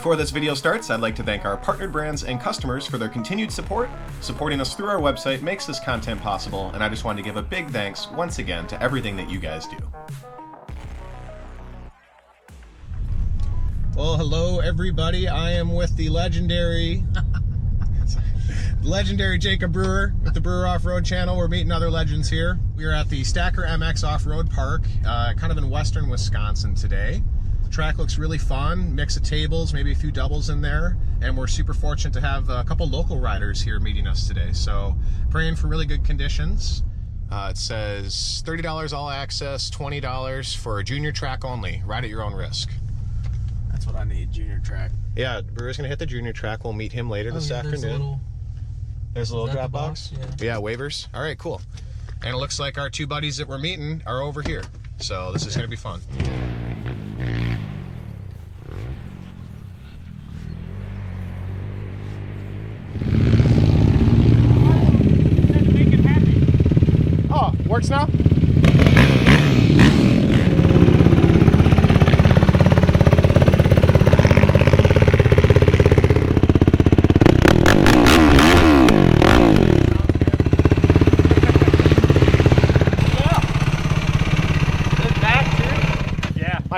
Before this video starts, I'd like to thank our partnered brands and customers for their continued support. Supporting us through our website makes this content possible, and I just wanted to give a big thanks once again to everything that you guys do. Well, hello everybody. I am with the legendary Jacob Brewer with the Brewer Off-Road channel. We're meeting other legends here. We are at the Stacker MX Off-Road Park, kind of in western Wisconsin today. The track looks really fun, mix of tables, maybe a few doubles in there, and we're super fortunate to have a couple local riders here meeting us today. So praying for really good conditions. It says $30 all access, $20 for a junior track only. Ride at your own risk. That's what I need, junior track. Yeah, Brewer's gonna hit the junior track. We'll meet him later this afternoon. There's a little drop box. Yeah, waivers. All right, cool. And it looks like our two buddies that we're meeting are over here. So this is gonna be fun. Oh, works now?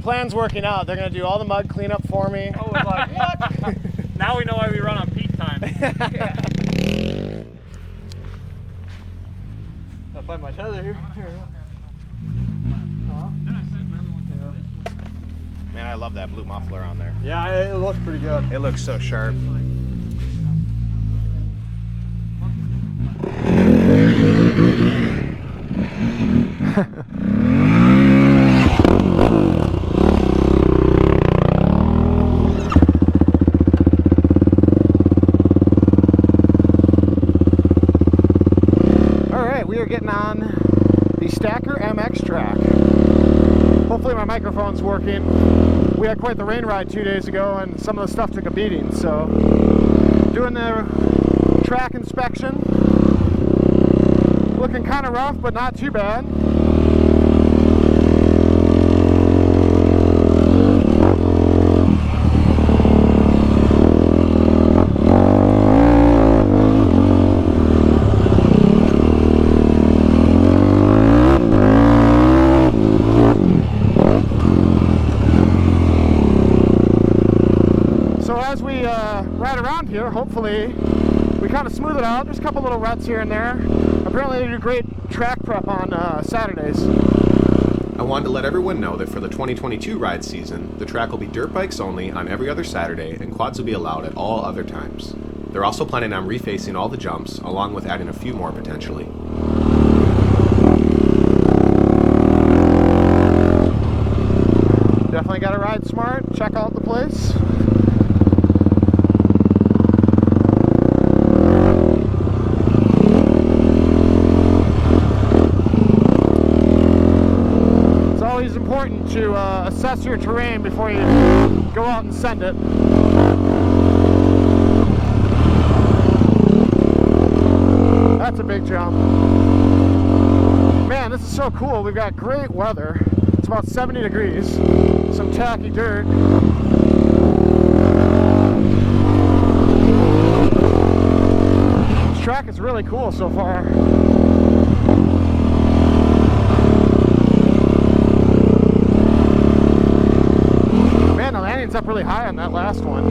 Plan's working out. They're gonna do all the mud cleanup for me. Oh, it's like, what? Now we know why we run on peak time. Yeah. I'll find my tether here. Man, I love that blue muffler on there. Yeah, it looks pretty good. It looks so sharp. Getting on the Stacker MX track. Hopefully my microphone's working. We had quite the rain ride 2 days ago and some of the stuff took a beating, so doing the track inspection. Looking kind of rough, but not too bad. As we ride around here, hopefully we kind of smooth it out. There's a couple little ruts here and there. Apparently they do great track prep on Saturdays. I wanted to let everyone know that for the 2022 ride season, the track will be dirt bikes only on every other Saturday, and quads will be allowed at all other times. They're also planning on refacing all the jumps, along with adding a few more potentially. Definitely got to ride smart, check out the place. It's important to assess your terrain before you go out and send it. That's a big jump. Man, this is so cool. We've got great weather. It's about 70 degrees. Some tacky dirt. This track is really cool so far. Man, the landing's up really high on that last one.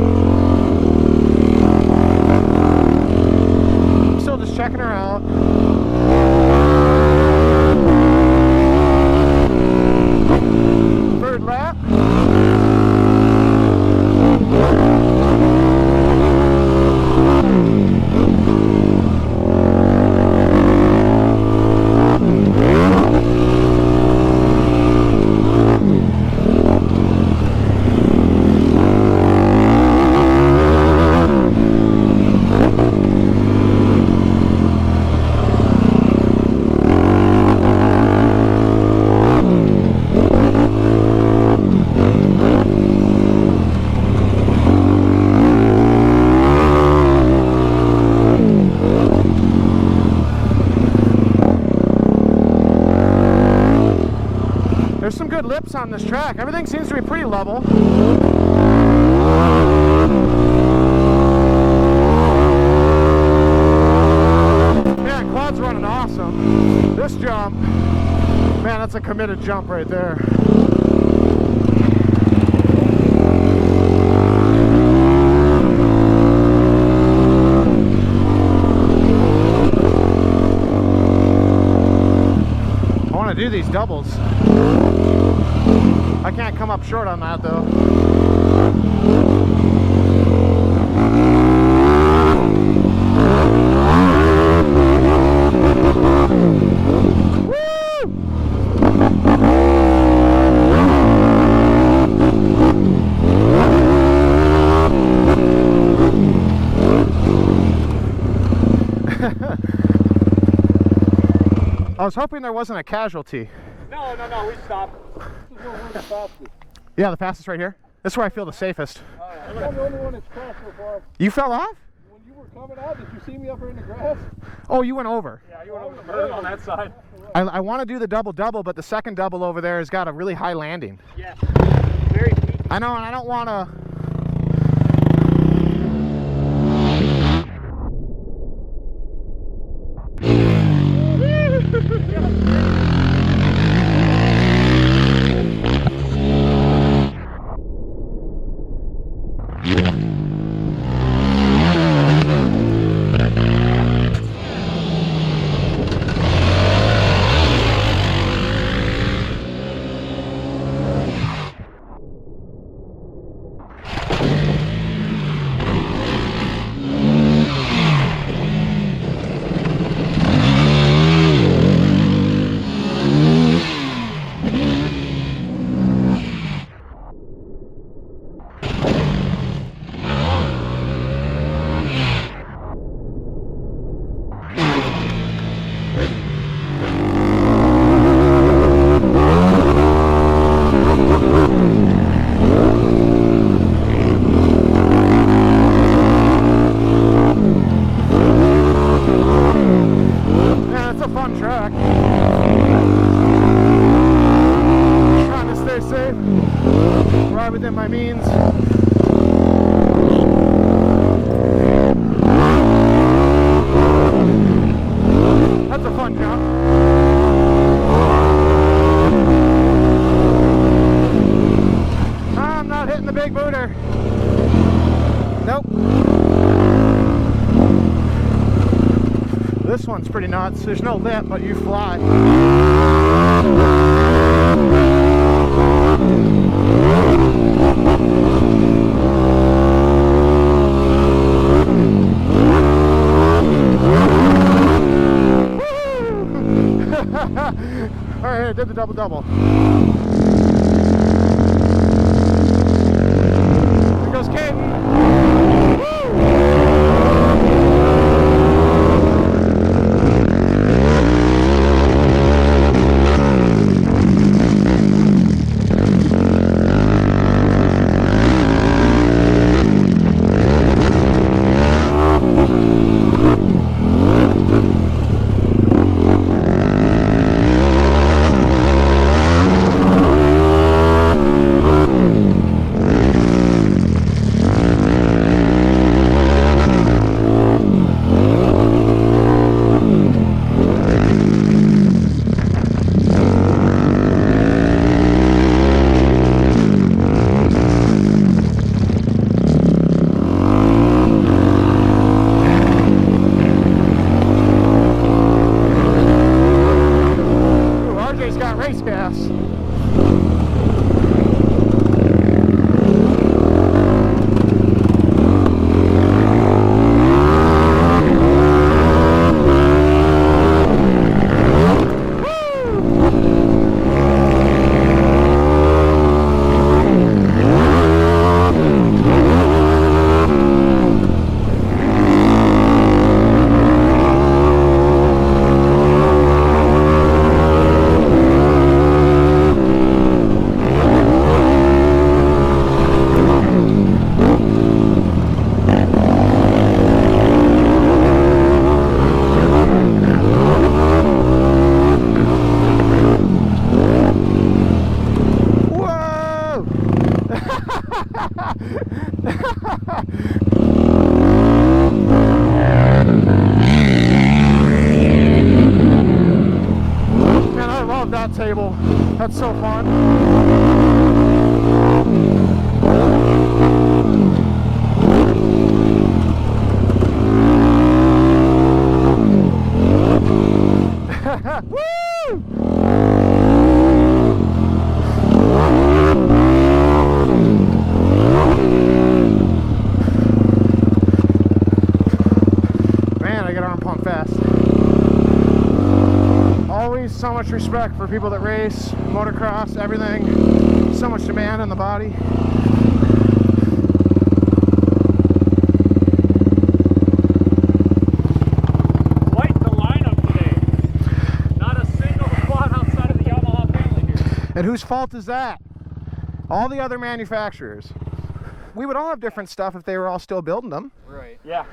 I'm still just checking her out. Third lap. There's some good lips on this track. Everything seems to be pretty level. committed jump right there. I want to do these doubles. I can't come up short on that though. I was hoping there wasn't a casualty. No, we stopped. Yeah, the fastest right here. This is where I feel the safest. I'm the only one that's crashed so far. You fell off? When you were coming out, did you see me up here in the grass? Oh, you went over. Yeah, you went over the berm on that side. I want to do the double-double, but the second double over there has got a really high landing. Yeah, very peaky. I know, and I don't want to... Within my means. That's a fun jump. I'm not hitting the big booter. Nope. This one's pretty nuts. There's no lip, but you fly. Alright, I did the double-double. Here goes Caden. Race gas. Man, I love that table. That's so fun. Woo! Man, I get arm pump fast. Always so much respect for people that race, motocross, everything. So much demand on the body. Quite the lineup today. Not a single quad outside of the Yamaha family here. And whose fault is that? All the other manufacturers. We would all have different stuff if they were all still building them. Right. Yeah.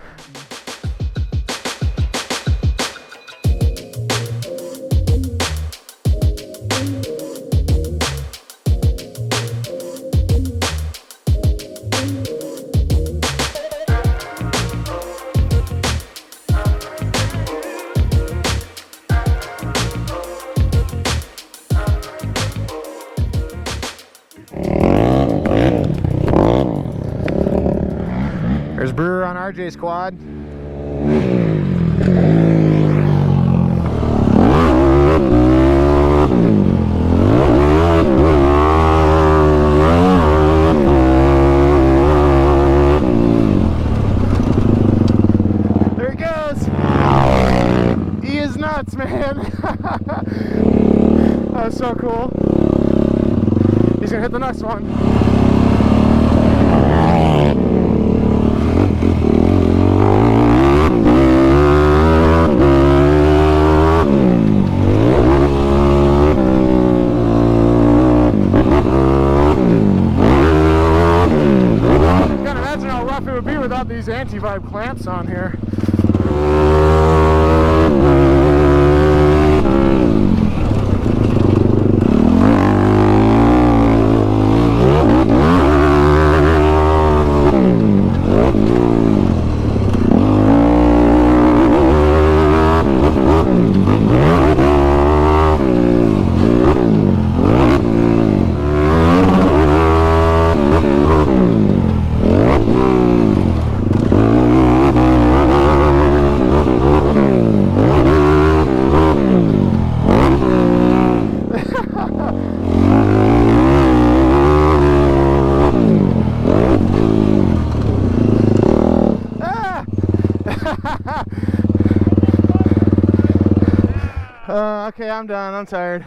There's Brewer on RJ's quad. There he goes. He is nuts, man. That was so cool. He's gonna hit the next one. It would be without these anti-vibe clamps on here. Okay, I'm done. I'm tired.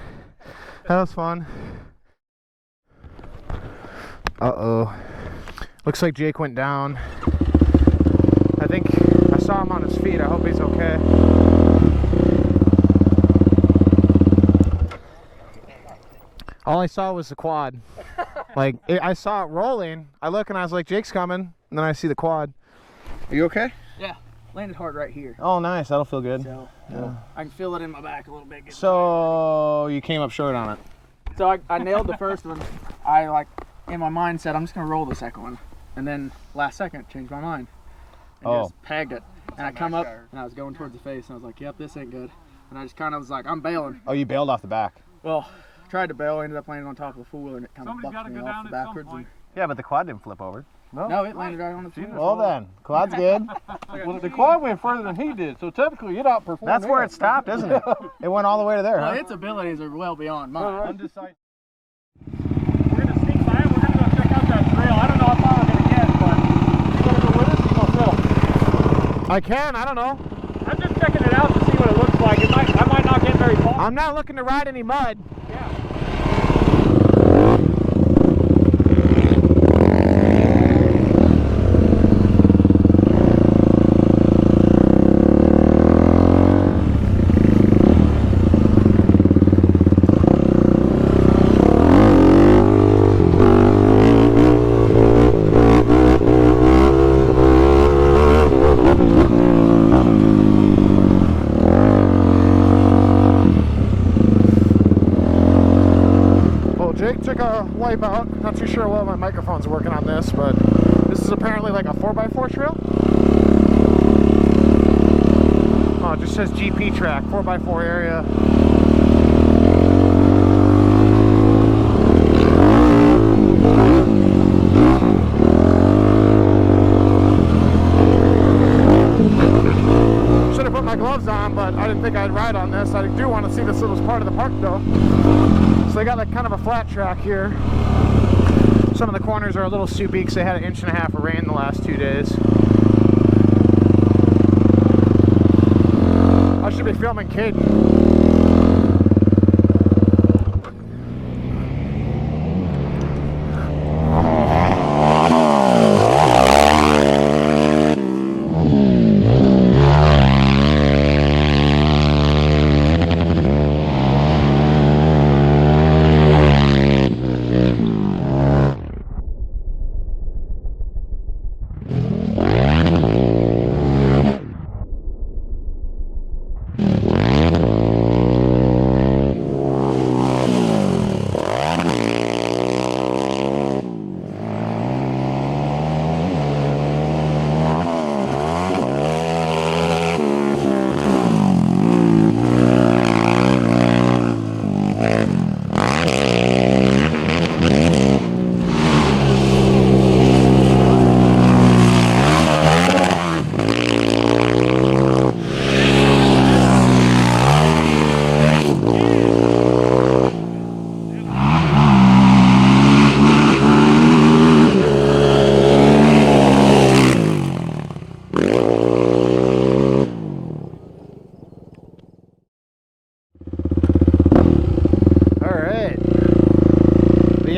That was fun. Uh-oh. Looks like Jake went down. I think I saw him on his feet. I hope he's okay. All I saw was the quad. Like, I saw it rolling. I look and I was like, Jake's coming. And then I see the quad. Are you okay? Yeah, landed hard right here. Oh, nice. That'll feel good. So, yeah. I can feel it in my back a little bit. So, you came up short on it. So I nailed the first one. I, like, in my mind said, I'm just going to roll the second one. And then last second, changed my mind. And just pegged it. And I come up, and I was going towards the face, and I was like, yep, this ain't good. And I just kind of was like, I'm bailing. Oh, you bailed off the back. Well, tried to bail, ended up landing on top of the fool, and it kind of bucked me off the backwards. And, Yeah, but the quad didn't flip over. no, it landed right on the floor. Well then, quad's good. Well, the quad went further than he did, so typically it outperformed. That's where it stopped, isn't it? It went all the way to there, Well, huh? its abilities are well beyond mine. Undecided. We're gonna sneak by and we're gonna go check out that trail. I don't know how far we're gonna get, but You gonna go with us? You gonna film? I can, I don't know. I'm just checking it out to see what it looks like. I might not get very far. I'm not looking to ride any mud. Yeah. Jake took a wipe out. Not too sure well my microphone's working on this, but this is apparently like a 4x4 trail. Oh, it just says GP track, 4x4 area. didn't think I'd ride on this. I do want to see this little part of the park though. So they got like kind of a flat track here. Some of the corners are a little soupy because they had 1.5 inches of rain the last 2 days. I should be filming Caden.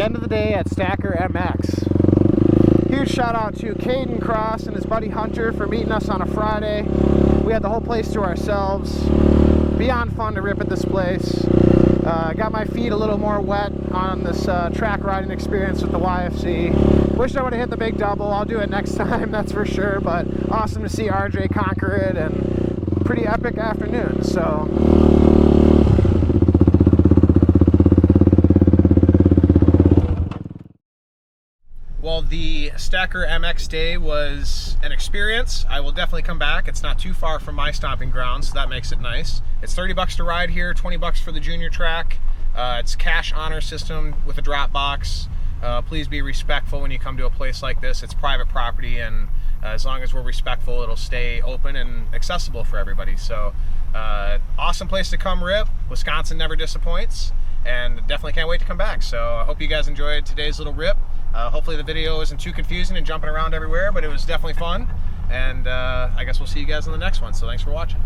End of the day at Stacker MX. Huge shout out to Caden Cross and his buddy Hunter for meeting us on a Friday. We had the whole place to ourselves. Beyond fun to rip at this place. Got my feet a little more wet on this track riding experience with the YFZ. Wish I would have hit the big double. I'll do it next time, that's for sure. But awesome to see RJ conquer it, and pretty epic afternoon. So well, the Stacker MX day was an experience. I will definitely come back. It's not too far from my stomping ground, so that makes it nice. It's 30 bucks to ride here, 20 bucks for the junior track. It's cash honor system with a drop box. Please be respectful when you come to a place like this. It's private property, and as long as we're respectful, it'll stay open and accessible for everybody. So awesome place to come rip. Wisconsin never disappoints, and definitely can't wait to come back. So I hope you guys enjoyed today's little rip. Hopefully the video isn't too confusing and jumping around everywhere, but it was definitely fun. And I guess we'll see you guys in the next one. So thanks for watching.